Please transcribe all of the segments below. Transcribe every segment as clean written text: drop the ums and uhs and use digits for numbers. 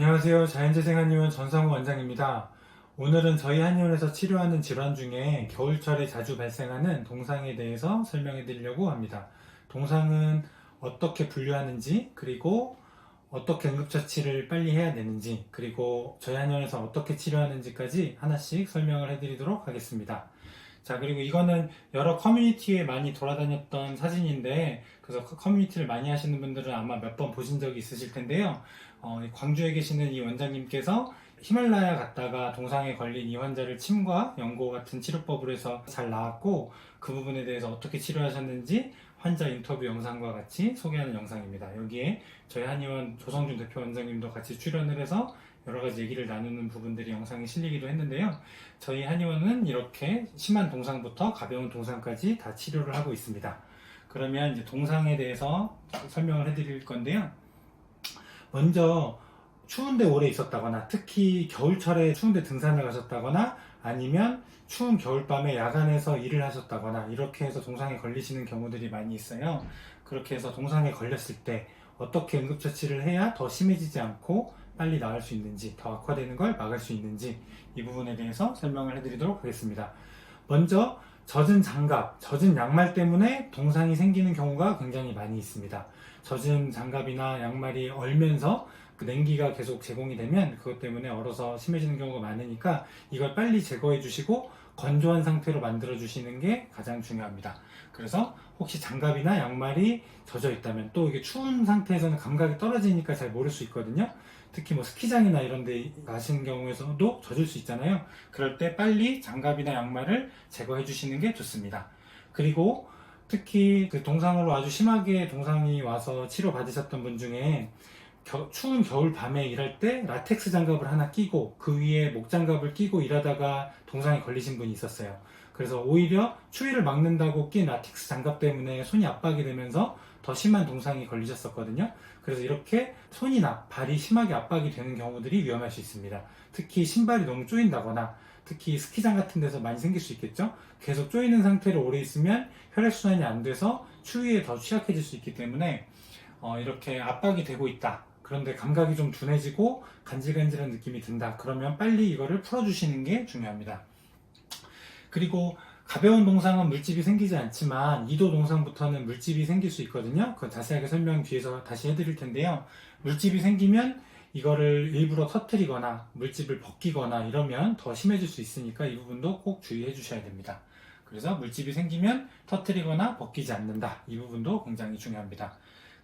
안녕하세요. 자연재생한의원 전상우 원장입니다. 오늘은 저희 한의원에서 치료하는 질환 중에 겨울철에 자주 발생하는 동상에 대해서 설명해 드리려고 합니다. 동상은 어떻게 분류하는지, 그리고 어떻게 응급처치를 빨리 해야 되는지, 그리고 저희 한의원에서 어떻게 치료하는지까지 하나씩 설명을 해 드리도록 하겠습니다. 자, 그리고 이거는 여러 커뮤니티에 많이 돌아다녔던 사진인데, 그래서 커뮤니티를 많이 하시는 분들은 아마 몇 번 보신 적이 있으실 텐데요. 광주에 계시는 이 원장님께서 히말라야 갔다가 동상에 걸린 이 환자를 침과 연고 같은 치료법으로 해서 잘 나았고, 그 부분에 대해서 어떻게 치료하셨는지 환자 인터뷰 영상과 같이 소개하는 영상입니다. 여기에 저희 한의원 조성준 대표 원장님도 같이 출연을 해서 여러 가지 얘기를 나누는 부분들이 영상에 실리기도 했는데요. 저희 한의원은 이렇게 심한 동상부터 가벼운 동상까지 다 치료를 하고 있습니다. 그러면 이제 동상에 대해서 설명을 해드릴 건데요. 먼저 추운데 오래 있었다거나, 특히 겨울철에 추운데 등산을 가셨다거나, 아니면 추운 겨울밤에 야간에서 일을 하셨다거나, 이렇게 해서 동상에 걸리시는 경우들이 많이 있어요. 그렇게 해서 동상에 걸렸을 때 어떻게 응급처치를 해야 더 심해지지 않고 빨리 나을 수 있는지, 더 악화되는 걸 막을 수 있는지, 이 부분에 대해서 설명을 해드리도록 하겠습니다. 먼저 젖은 장갑, 젖은 양말 때문에 동상이 생기는 경우가 굉장히 많이 있습니다. 젖은 장갑이나 양말이 얼면서 그 냉기가 계속 제공이 되면 그것 때문에 얼어서 심해지는 경우가 많으니까 이걸 빨리 제거해 주시고 건조한 상태로 만들어 주시는 게 가장 중요합니다. 그래서 혹시 장갑이나 양말이 젖어 있다면, 또 이게 추운 상태에서는 감각이 떨어지니까 잘 모를 수 있거든요. 특히 뭐 스키장이나 이런 데 가시는 경우에서도 젖을 수 있잖아요. 그럴 때 빨리 장갑이나 양말을 제거해 주시는 게 좋습니다. 그리고 특히 그 동상으로 아주 심하게 동상이 와서 치료 받으셨던 분 중에 추운 겨울 밤에 일할 때 라텍스 장갑을 하나 끼고 그 위에 목 장갑을 끼고 일하다가 동상에 걸리신 분이 있었어요. 그래서 오히려 추위를 막는다고 낀 라텍스 장갑 때문에 손이 압박이 되면서 더 심한 동상이 걸리셨었거든요. 그래서 이렇게 손이나 발이 심하게 압박이 되는 경우들이 위험할 수 있습니다. 특히 신발이 너무 조인다거나, 특히 스키장 같은 데서 많이 생길 수 있겠죠. 계속 조이는 상태로 오래 있으면 혈액순환이 안 돼서 추위에 더 취약해질 수 있기 때문에 이렇게 압박이 되고 있다, 그런데 감각이 좀 둔해지고 간질간질한 느낌이 든다, 그러면 빨리 이거를 풀어주시는 게 중요합니다. 그리고 가벼운 동상은 물집이 생기지 않지만 2도 동상부터는 물집이 생길 수 있거든요. 그건 자세하게 설명 뒤에서 다시 해드릴 텐데요. 물집이 생기면 이거를 일부러 터뜨리거나 물집을 벗기거나 이러면 더 심해질 수 있으니까 이 부분도 꼭 주의해 주셔야 됩니다. 그래서 물집이 생기면 터뜨리거나 벗기지 않는다, 이 부분도 굉장히 중요합니다.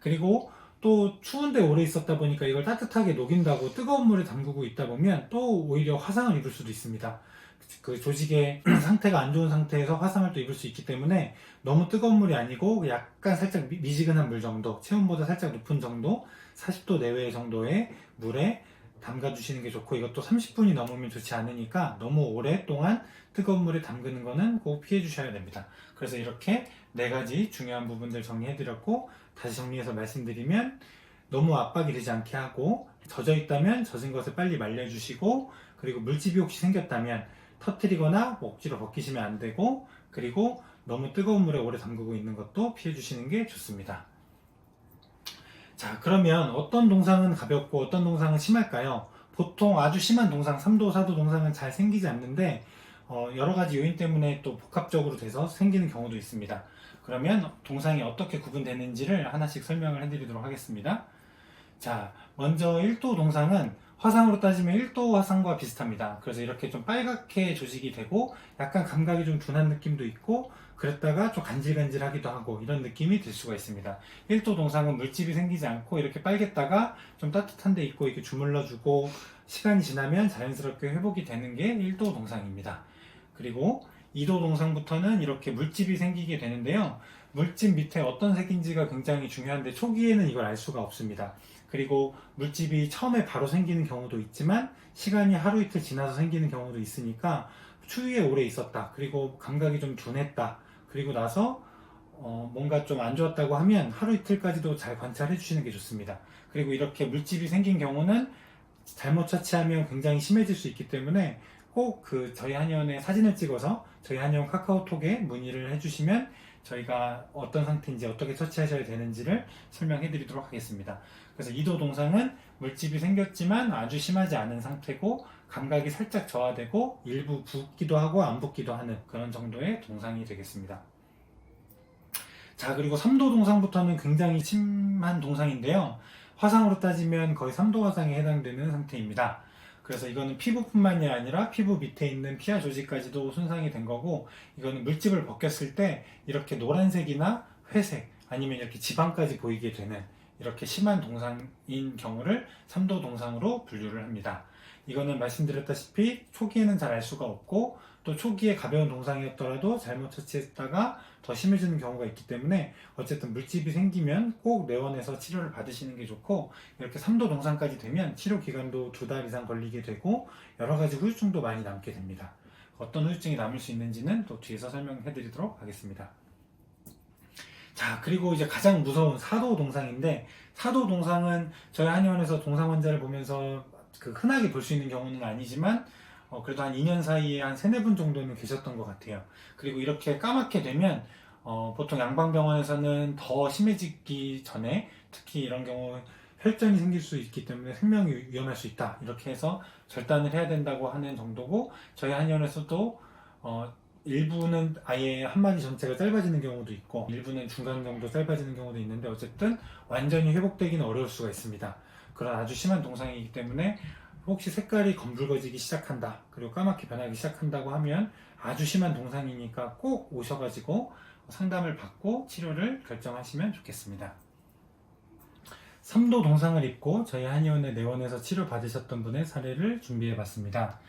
그리고 또 추운데 오래 있었다 보니까 이걸 따뜻하게 녹인다고 뜨거운 물에 담그고 있다 보면 또 오히려 화상을 입을 수도 있습니다. 그 조직의 상태가 안 좋은 상태에서 화상을 또 입을 수 있기 때문에 너무 뜨거운 물이 아니고 약간 살짝 미지근한 물 정도, 체온보다 살짝 높은 정도, 40도 내외 정도의 물에 담가 주시는 게 좋고, 이것도 30분이 넘으면 좋지 않으니까 너무 오랫동안 뜨거운 물에 담그는 거는 꼭 피해 주셔야 됩니다. 그래서 이렇게 4가지 중요한 부분들 정리해 드렸고, 다시 정리해서 말씀드리면, 너무 압박이 되지 않게 하고, 젖어 있다면 젖은 것을 빨리 말려 주시고, 그리고 물집이 혹시 생겼다면 터뜨리거나 억지로 벗기시면 안 되고, 그리고 너무 뜨거운 물에 오래 담그고 있는 것도 피해 주시는 게 좋습니다. 자, 그러면 어떤 동상은 가볍고 어떤 동상은 심할까요? 보통 아주 심한 동상, 3도, 4도 동상은 잘 생기지 않는데 여러 가지 요인 때문에 또 복합적으로 돼서 생기는 경우도 있습니다. 그러면 동상이 어떻게 구분되는지를 하나씩 설명을 해드리도록 하겠습니다. 자, 먼저 1도 동상은 화상으로 따지면 1도 화상과 비슷합니다. 그래서 이렇게 좀 빨갛게 조직이 되고 약간 감각이 좀 둔한 느낌도 있고, 그랬다가 좀 간질간질하기도 하고 이런 느낌이 들 수가 있습니다. 1도 동상은 물집이 생기지 않고 이렇게 빨갰다가 좀 따뜻한 데 있고 이렇게 주물러주고 시간이 지나면 자연스럽게 회복이 되는 게 1도 동상입니다. 그리고 2도 동상부터는 이렇게 물집이 생기게 되는데요. 물집 밑에 어떤 색인지가 굉장히 중요한데 초기에는 이걸 알 수가 없습니다. 그리고 물집이 처음에 바로 생기는 경우도 있지만 시간이 하루 이틀 지나서 생기는 경우도 있으니까, 추위에 오래 있었다, 그리고 감각이 좀 둔했다, 그리고 나서 뭔가 좀 안 좋았다고 하면 하루 이틀까지도 잘 관찰해 주시는 게 좋습니다. 그리고 이렇게 물집이 생긴 경우는 잘못 처치하면 굉장히 심해질 수 있기 때문에 꼭 그 저희 한의원에 사진을 찍어서 저희 한의원 카카오톡에 문의를 해주시면 저희가 어떤 상태인지 어떻게 처치하셔야 되는지를 설명해 드리도록 하겠습니다. 그래서 이도 동상은 물집이 생겼지만 아주 심하지 않은 상태고 감각이 살짝 저하되고 일부 붓기도 하고 안 붓기도 하는 그런 정도의 동상이 되겠습니다. 자, 그리고 3도 동상부터는 굉장히 심한 동상인데요. 화상으로 따지면 거의 3도 화상에 해당되는 상태입니다. 그래서 이거는 피부뿐만이 아니라 피부 밑에 있는 피하 조직까지도 손상이 된 거고, 이거는 물집을 벗겼을 때 이렇게 노란색이나 회색 아니면 이렇게 지방까지 보이게 되는 이렇게 심한 동상인 경우를 3도 동상으로 분류를 합니다. 이거는 말씀드렸다시피 초기에는 잘 알 수가 없고, 또 초기에 가벼운 동상이었더라도 잘못 처치했다가 더 심해지는 경우가 있기 때문에 어쨌든 물집이 생기면 꼭 내원해서 치료를 받으시는 게 좋고, 이렇게 3도 동상까지 되면 치료 기간도 2달 이상 걸리게 되고 여러 가지 후유증도 많이 남게 됩니다. 어떤 후유증이 남을 수 있는지는 또 뒤에서 설명해 드리도록 하겠습니다. 자, 그리고 이제 가장 무서운 4도 동상인데, 4도 동상은 저희 한의원에서 동상 환자를 보면서 흔하게 볼 수 있는 경우는 아니지만 그래도 한 2년 사이에 한 3, 4분 정도는 계셨던 것 같아요. 그리고 이렇게 까맣게 되면 보통 양방병원에서는 더 심해지기 전에, 특히 이런 경우 혈전이 생길 수 있기 때문에 생명이 위험할 수 있다, 이렇게 해서 절단을 해야 된다고 하는 정도고, 저희 한의원에서도 일부는 아예 한 마디 전체가 짧아지는 경우도 있고 일부는 중간 정도 짧아지는 경우도 있는데, 어쨌든 완전히 회복되기는 어려울 수가 있습니다. 그런 아주 심한 동상이기 때문에 혹시 색깔이 검붉어지기 시작한다, 그리고 까맣게 변하기 시작한다고 하면 아주 심한 동상이니까 꼭 오셔가지고 상담을 받고 치료를 결정하시면 좋겠습니다. 3도 동상을 입고 저희 한의원에 내원해서 치료받으셨던 분의 사례를 준비해봤습니다.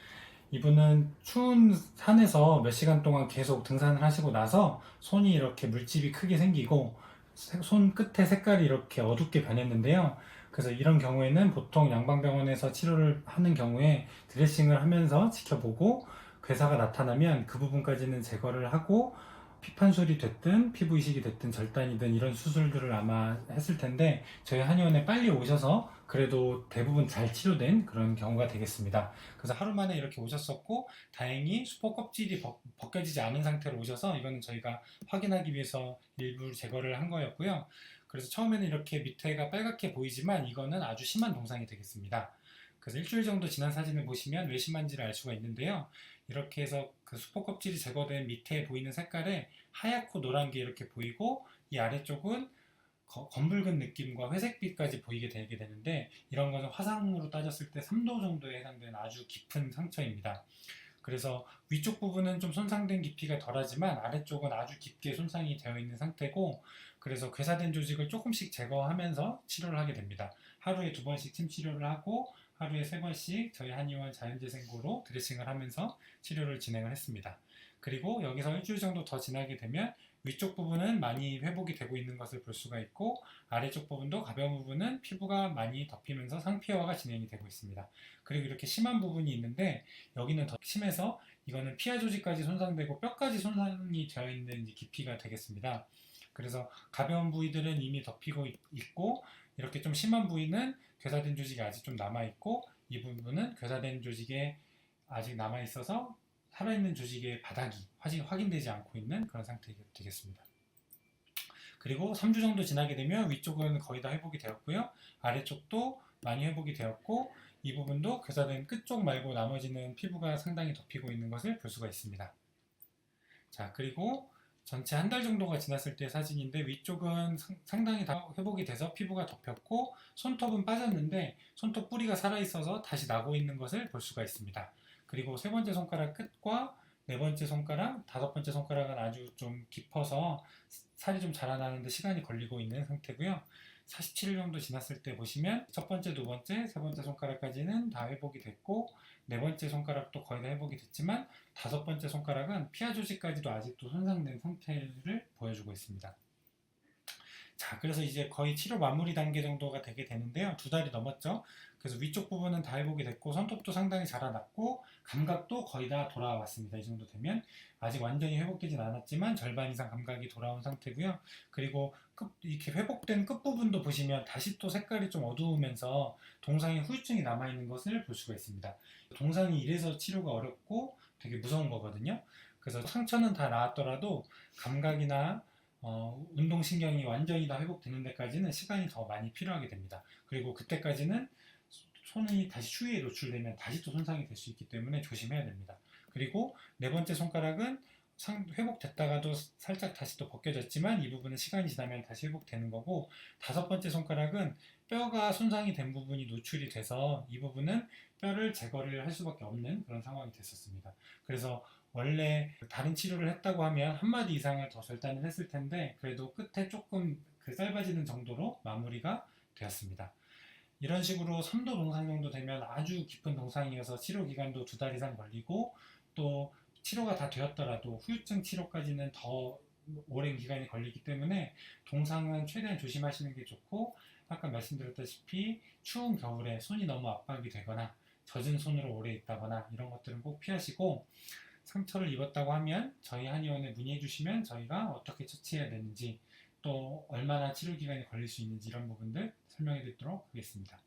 이분은 추운 산에서 몇 시간 동안 계속 등산을 하시고 나서 손이 이렇게 물집이 크게 생기고 손 끝에 색깔이 이렇게 어둡게 변했는데요. 그래서 이런 경우에는 보통 양방병원에서 치료를 하는 경우에 드레싱을 하면서 지켜보고 괴사가 나타나면 그 부분까지는 제거를 하고 피판술이 됐든 피부 이식이 됐든 절단이든 이런 수술들을 아마 했을 텐데, 저희 한의원에 빨리 오셔서 그래도 대부분 잘 치료된 그런 경우가 되겠습니다. 그래서 하루 만에 이렇게 오셨었고, 다행히 수포 껍질이 벗겨지지 않은 상태로 오셔서 이거는 저희가 확인하기 위해서 일부 제거를 한 거였고요. 그래서 처음에는 이렇게 밑에가 빨갛게 보이지만 이거는 아주 심한 동상이 되겠습니다. 그래서 일주일 정도 지난 사진을 보시면 왜 심한지를 알 수가 있는데요. 이렇게 해서 그 수포 껍질이 제거된 밑에 보이는 색깔에 하얗고 노란 게 이렇게 보이고, 이 아래쪽은 검붉은 느낌과 회색빛까지 보이게 되게 되는데, 이런 것은 화상으로 따졌을 때 3도 정도에 해당되는 아주 깊은 상처입니다. 그래서 위쪽 부분은 좀 손상된 깊이가 덜하지만 아래쪽은 아주 깊게 손상이 되어 있는 상태고, 그래서 괴사된 조직을 조금씩 제거하면서 치료를 하게 됩니다. 하루에 2번씩 침 치료를 하고 하루에 3번씩 저희 한의원 자연재생고로 드레싱을 하면서 치료를 진행을 했습니다. 그리고 여기서 일주일 정도 더 지나게 되면 위쪽 부분은 많이 회복이 되고 있는 것을 볼 수가 있고, 아래쪽 부분도 가벼운 부분은 피부가 많이 덮이면서 상피화가 진행이 되고 있습니다. 그리고 이렇게 심한 부분이 있는데, 여기는 더 심해서 이거는 피하 조직까지 손상되고 뼈까지 손상이 되어 있는 깊이가 되겠습니다. 그래서 가벼운 부위들은 이미 덮이고 있고, 이렇게 좀 심한 부위는 괴사된 조직이 아직 좀 남아있고, 이 부분은 괴사된 조직에 아직 남아있어서 살아있는 조직의 바닥이 확인되지 않고 있는 그런 상태가 되겠습니다. 그리고 3주 정도 지나게 되면 위쪽은 거의 다 회복이 되었고요. 아래쪽도 많이 회복이 되었고, 이 부분도 괴사된 끝쪽 말고 나머지는 피부가 상당히 덮이고 있는 것을 볼 수가 있습니다. 자, 그리고 전체 한 달 정도가 지났을 때 사진인데, 위쪽은 상당히 다 회복이 돼서 피부가 덮였고, 손톱은 빠졌는데 손톱 뿌리가 살아있어서 다시 나고 있는 것을 볼 수가 있습니다. 그리고 3번째 손가락 끝과 4번째 손가락, 5번째 손가락은 아주 좀 깊어서 살이 좀 자라나는데 시간이 걸리고 있는 상태고요. 47일 정도 지났을 때 보시면 첫 번째, 2번째, 3번째 손가락까지는 다 회복이 됐고, 4번째 손가락도 거의 다 회복이 됐지만 5번째 손가락은 피하 조직까지도 아직도 손상된 상태를 보여주고 있습니다. 자, 그래서 이제 거의 치료 마무리 단계 정도가 되게 되는데요. 2달이 넘었죠. 그래서 위쪽 부분은 다 회복이 됐고, 손톱도 상당히 자라났고, 감각도 거의 다 돌아왔습니다. 이 정도 되면 아직 완전히 회복되진 않았지만 절반 이상 감각이 돌아온 상태고요. 그리고 이렇게 회복된 끝부분도 보시면 다시 또 색깔이 좀 어두우면서 동상에 후유증이 남아있는 것을 볼 수가 있습니다. 동상이 이래서 치료가 어렵고 되게 무서운 거거든요. 그래서 상처는 다 나았더라도 감각이나 운동신경이 완전히 다 회복되는 데까지는 시간이 더 많이 필요하게 됩니다. 그리고 그때까지는 손이 다시 추위에 노출되면 다시 또 손상이 될 수 있기 때문에 조심해야 됩니다. 그리고 네 번째 손가락은 회복됐다가도 살짝 다시 또 벗겨졌지만 이 부분은 시간이 지나면 다시 회복되는 거고, 5번째 손가락은 뼈가 손상이 된 부분이 노출이 돼서 이 부분은 뼈를 제거를 할 수밖에 없는 그런 상황이 됐었습니다. 그래서 원래 다른 치료를 했다고 하면 한 마디 이상을 더 절단을 했을 텐데 그래도 끝에 조금 짧아지는 정도로 마무리가 되었습니다. 이런 식으로 3도 동상 정도 되면 아주 깊은 동상이어서 치료 기간도 2달 이상 걸리고, 또 치료가 다 되었더라도 후유증 치료까지는 더 오랜 기간이 걸리기 때문에 동상은 최대한 조심하시는 게 좋고, 아까 말씀드렸다시피 추운 겨울에 손이 너무 압박이 되거나 젖은 손으로 오래 있다거나 이런 것들은 꼭 피하시고, 상처를 입었다고 하면 저희 한의원에 문의해 주시면 저희가 어떻게 처치해야 되는지, 또 얼마나 치료 기간이 걸릴 수 있는지 이런 부분들 설명해 드리도록 하겠습니다.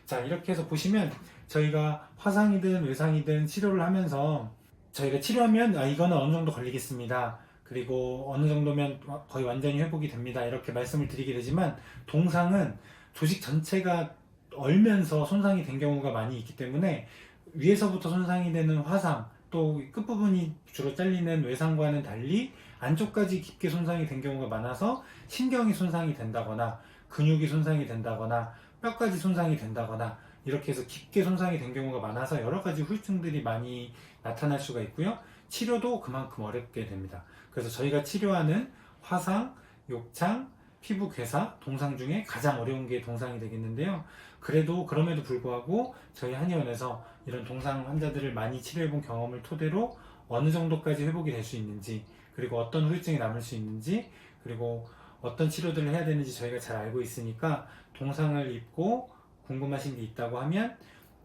자, 이렇게 해서 보시면 저희가 화상이든 외상이든 치료를 하면서 저희가 치료하면 이거는 어느 정도 걸리겠습니다, 그리고 어느 정도면 거의 완전히 회복이 됩니다, 이렇게 말씀을 드리게 되지만, 동상은 조직 전체가 얼면서 손상이 된 경우가 많이 있기 때문에 위에서부터 손상이 되는 화상, 또 끝부분이 주로 잘리는 외상과는 달리 안쪽까지 깊게 손상이 된 경우가 많아서 신경이 손상이 된다거나 근육이 손상이 된다거나 뼈까지 손상이 된다거나 이렇게 해서 깊게 손상이 된 경우가 많아서 여러 가지 후유증들이 많이 나타날 수가 있고요. 치료도 그만큼 어렵게 됩니다. 그래서 저희가 치료하는 화상, 욕창, 피부 괴사, 동상 중에 가장 어려운 게 동상이 되겠는데요. 그럼에도 불구하고 저희 한의원에서 이런 동상 환자들을 많이 치료해본 경험을 토대로 어느 정도까지 회복이 될 수 있는지, 그리고 어떤 후유증이 남을 수 있는지, 그리고 어떤 치료들을 해야 되는지 저희가 잘 알고 있으니까, 동상을 입고 궁금하신 게 있다고 하면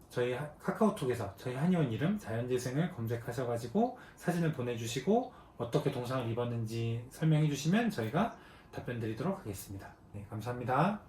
저희 카카오톡에서 저희 한의원 이름 자연재생을 검색하셔가지고 사진을 보내주시고 어떻게 동상을 입었는지 설명해 주시면 저희가 답변 드리도록 하겠습니다. 네, 감사합니다.